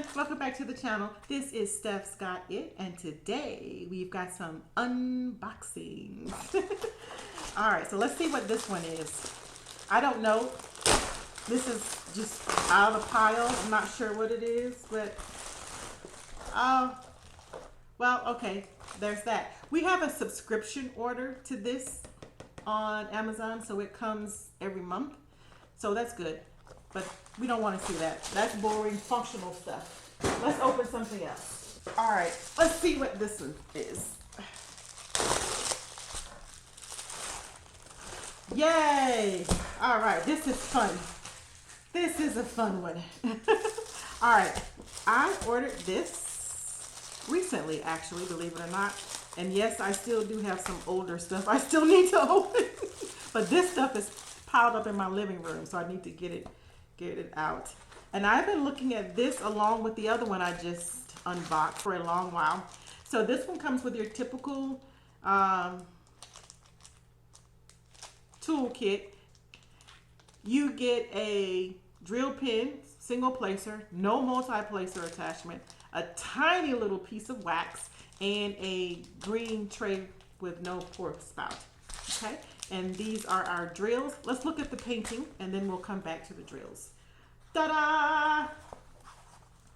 everyone, welcome back to the channel. This is Stephsgotit, and today we've got some unboxings. Alright, so let's see what this one is. I don't know. This is just out of the pile. I'm not sure what it is, but well, okay, there's that. We have a subscription order to this on Amazon, so it comes every month. So that's good. But we don't want to see that. That's boring, functional stuff. Let's open something else. All right, let's see what this one is. Yay! All right, this is fun. This is a fun one. All right, I ordered this recently, actually, believe it or not. And yes, I still do have some older stuff I still need to open. But this stuff is piled up in my living room, so I need to get it out. And I've been looking at this along with the other one I just unboxed for a long while. So this one comes with your typical toolkit. You get a drill pin, single placer, no multi-placer attachment, a tiny little piece of wax, and a green tray with no pork spout. Okay, and these are our drills. Let's look at the painting and then we'll come back to the drills. Ta-da!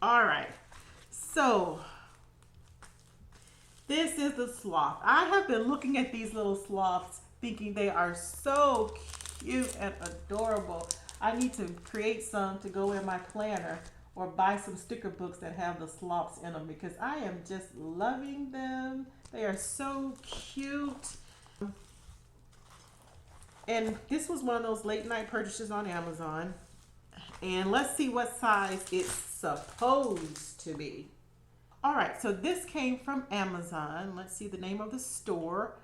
All right, so this is the sloth. I have been looking at these little sloths thinking they are so cute and adorable. I need to create some to go in my planner or buy some sticker books that have the sloths in them because I am just loving them. They are so cute. And this was one of those late night purchases on Amazon. And let's see what size it's supposed to be. All right, so this came from Amazon. Let's see, the name of the store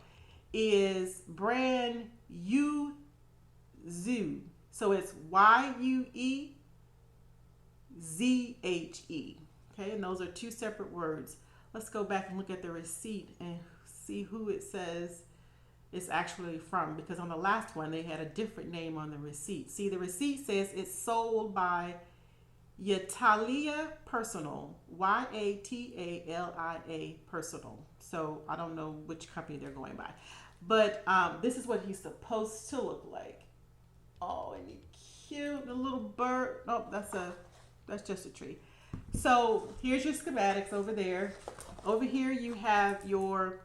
is Brand Yuezhe. So it's Yuezhe. Okay, and those are two separate words. Let's go back and look at the receipt and see who it says it's actually from, because on the last one they had a different name on the receipt. See, the receipt says it's sold by Yatalia Personal, Yatalia Personal. So I don't know which company they're going by, but this is what he's supposed to look like. Oh, and he's cute, a little bird. Oh, that's just a tree. So here's your schematics over there. Over here you have your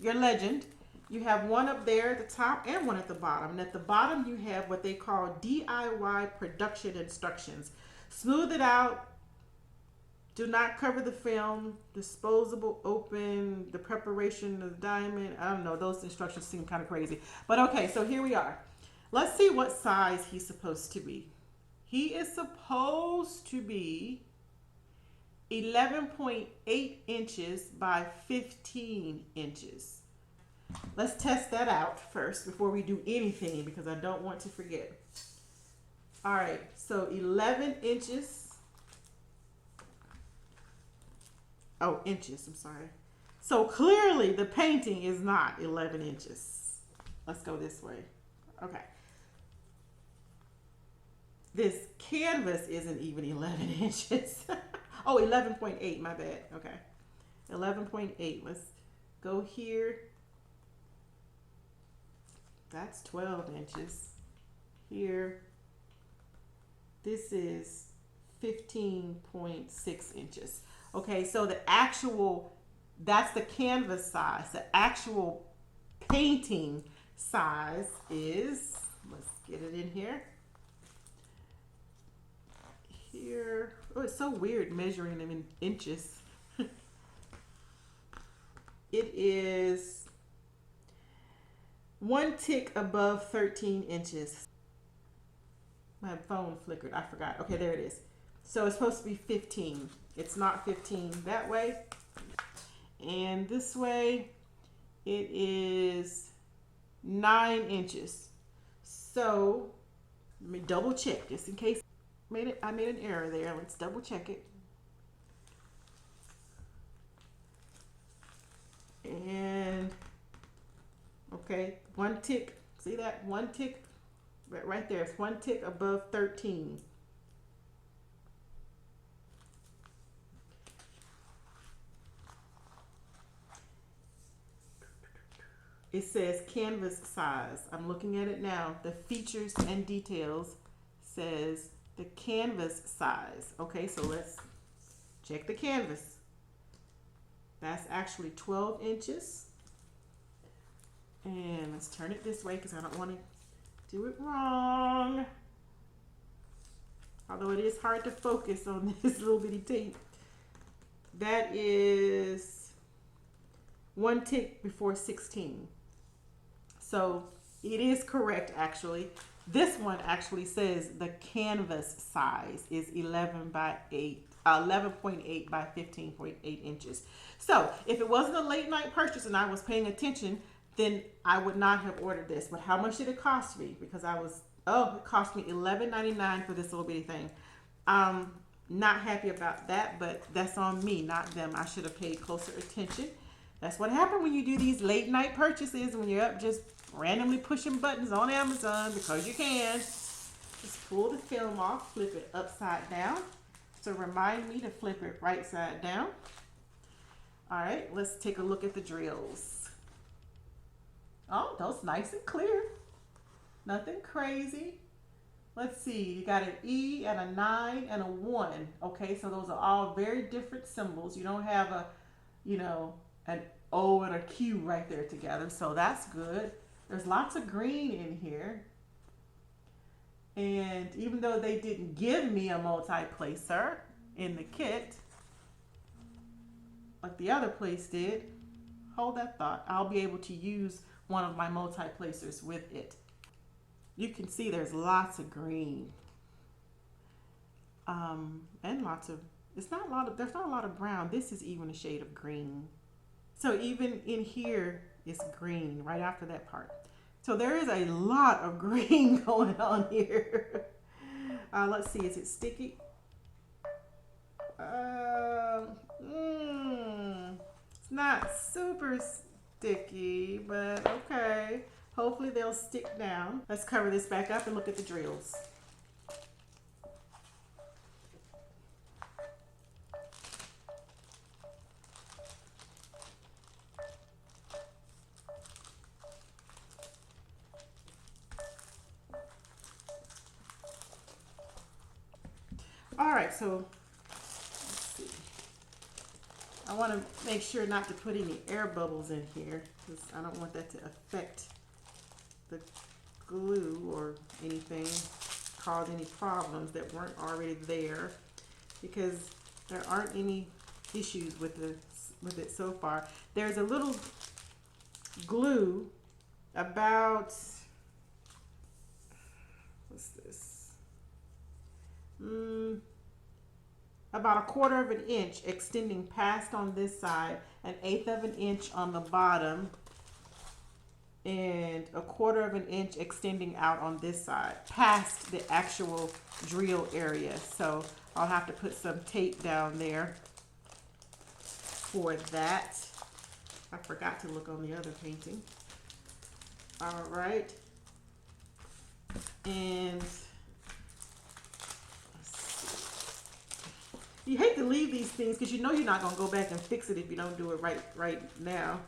legend. You have one up there at the top and one at the bottom. And at the bottom you have what they call DIY production instructions. Smooth it out. Do not cover the film. Disposable, open, the preparation of the diamond. I don't know, those instructions seem kind of crazy. But okay, so here we are. Let's see what size he's supposed to be. He is supposed to be 11.8 inches by 15 inches. Let's test that out first before we do anything because I don't want to forget. All right, so 11 inches. Oh, inches, I'm sorry. So clearly the painting is not 11 inches. Let's go this way. Okay. This canvas isn't even 11 inches. Oh, 11.8, my bad. Okay. 11.8. Let's go here. That's 12 inches. Here. This is 15.6 inches. Okay, so that's the canvas size. The actual painting size is, let's get it in here. Here. Oh, it's so weird measuring them in inches. It is one tick above 13 inches. My phone flickered. I forgot. Okay, there it is. So it's supposed to be 15. It's not 15 that way. And this way, it is 9 inches. So let me double check just in case I made an error there. Let's double check it. And okay, one tick. See that? One tick right there. It's one tick above 13. it says canvas size. I'm looking at it now. The features and details says the canvas size. Okay, so let's check the canvas. That's actually 12 inches. And let's turn it this way because I don't want to do it wrong. Although it is hard to focus on this little bitty tape. That is 1 tick before 16. So it is correct actually. This one actually says the canvas size is 11.8 by 15.8 inches. So if it wasn't a late night purchase and I was paying attention, then I would not have ordered this. But how much did it cost me? Because it cost me $11.99 for this little bitty thing. Not happy about that, but that's on me, not them. I should have paid closer attention. That's what happened when you do these late night purchases, when you're up just randomly pushing buttons on Amazon because you can. Just pull the film off, flip it upside down. So remind me to flip it right side down. All right, let's take a look at the drills. Oh, those nice and clear. Nothing crazy. Let's see, you got an E and a 9 and a 1. Okay, so those are all very different symbols. You don't have an O and a Q right there together, so that's good. There's lots of green in here. And even though they didn't give me a multi-placer in the kit, like the other place did, hold that thought, I'll be able to use one of my multi-placers with it. You can see there's lots of green. And lots of, there's not a lot of brown. This is even a shade of green. So even in here is green right after that part. So there is a lot of green going on here. Let's see, is it sticky? It's not super sticky, but okay. Hopefully they'll stick down. Let's cover this back up and look at the drills. All right, so let's see. I want to make sure not to put any air bubbles in here because I don't want that to affect the glue or anything, cause any problems that weren't already there, because there aren't any issues with it so far. There's a little glue about, what's this? About 1/4 of an inch extending past on this side, 1/8 of an inch on the bottom, and 1/4 of an inch extending out on this side past the actual drill area. So I'll have to put some tape down there for that. I forgot to look on the other painting. All right, and you hate to leave these things because you know you're not going to go back and fix it if you don't do it right now.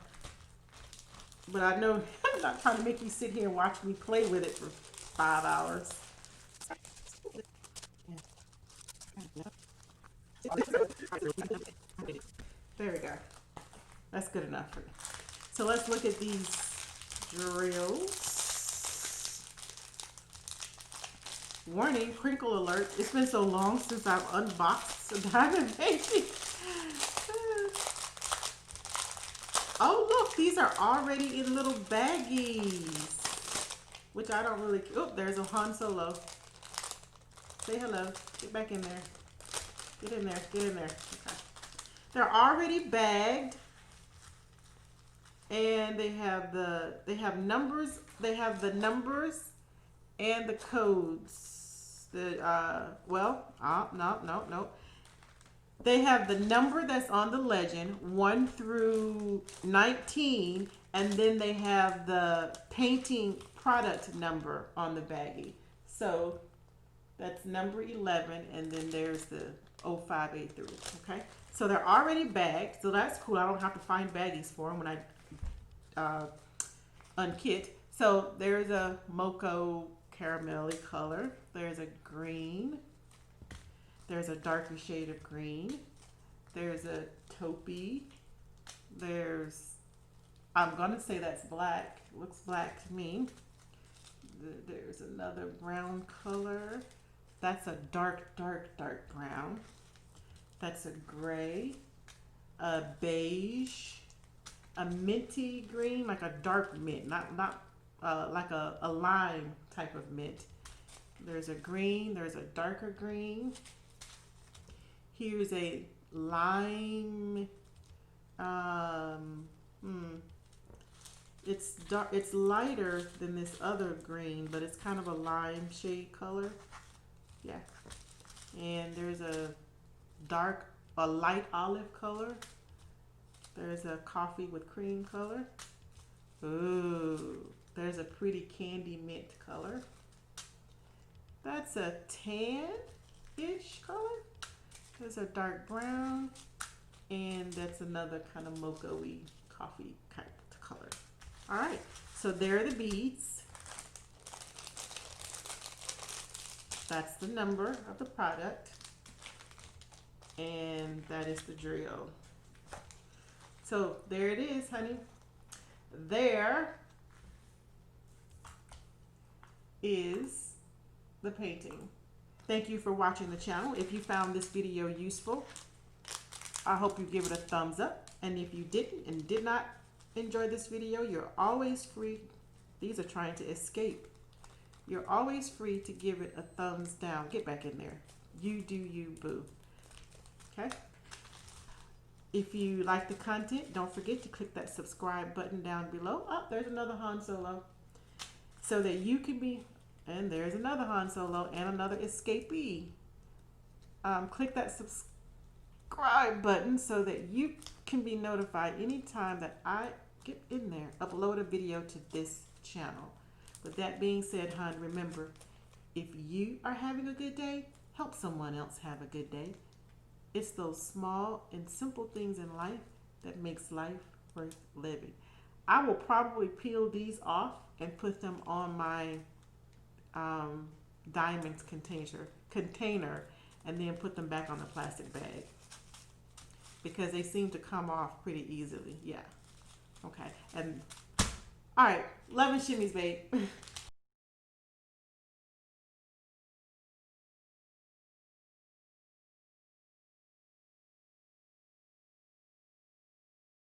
But I know I'm not trying to make you sit here and watch me play with it for 5 hours. There we go. That's good enough for me. So let's look at these drills. Warning, crinkle alert. It's been so long since I've unboxed a diamond painting. Oh, look, these are already in little baggies, which I don't really, oh, there's a Han Solo. Say hello, get back in there. Get in there, get in there. Okay. They're already bagged, and they have the numbers and the codes. No. They have the number that's on the legend, 1 through 19, and then they have the painting product number on the baggie. So that's number 11, and then there's the 0583, okay? So they're already bagged, so that's cool. I don't have to find baggies for them when I unkit. So there's a mocha caramelly color. There's a green. There's a darker shade of green. There's a taupey. There's, I'm gonna say that's black. Looks black to me. There's another brown color. That's a dark, dark, dark brown. That's a gray, a beige, a minty green, like a dark mint, not like a lime type of mint. There's a green, there's a darker green. Here's a lime, it's dark, it's lighter than this other green, but it's kind of a lime shade color. Yeah. And there's a light olive color. There's a coffee with cream color. Ooh, there's a pretty candy mint color. That's a tan-ish color. There's a dark brown, and that's another kind of mocha-y coffee kind of color. All right, so there are the beads. That's the number of the product, and that is the drill. So there it is, honey. There is the painting. Thank you for watching the channel. If you found this video useful, I hope you give it a thumbs up. And if you didn't and did not enjoy this video, you're always free. These are trying to escape. You're always free to give it a thumbs down. Get back in there. You do you, boo. Okay? If you like the content, don't forget to click that subscribe button down below. Oh, there's another Han Solo. So that you can be, and there's another Han Solo and another escapee. Click that subscribe button so that you can be notified anytime that I get in there, upload a video to this channel. With that being said, hon, remember, if you are having a good day, help someone else have a good day. It's those small and simple things in life that makes life worth living. I will probably peel these off and put them on my diamonds container and then put them back on the plastic bag because they seem to come off pretty easily. Yeah. Okay. And all right. Love and shimmies, babe.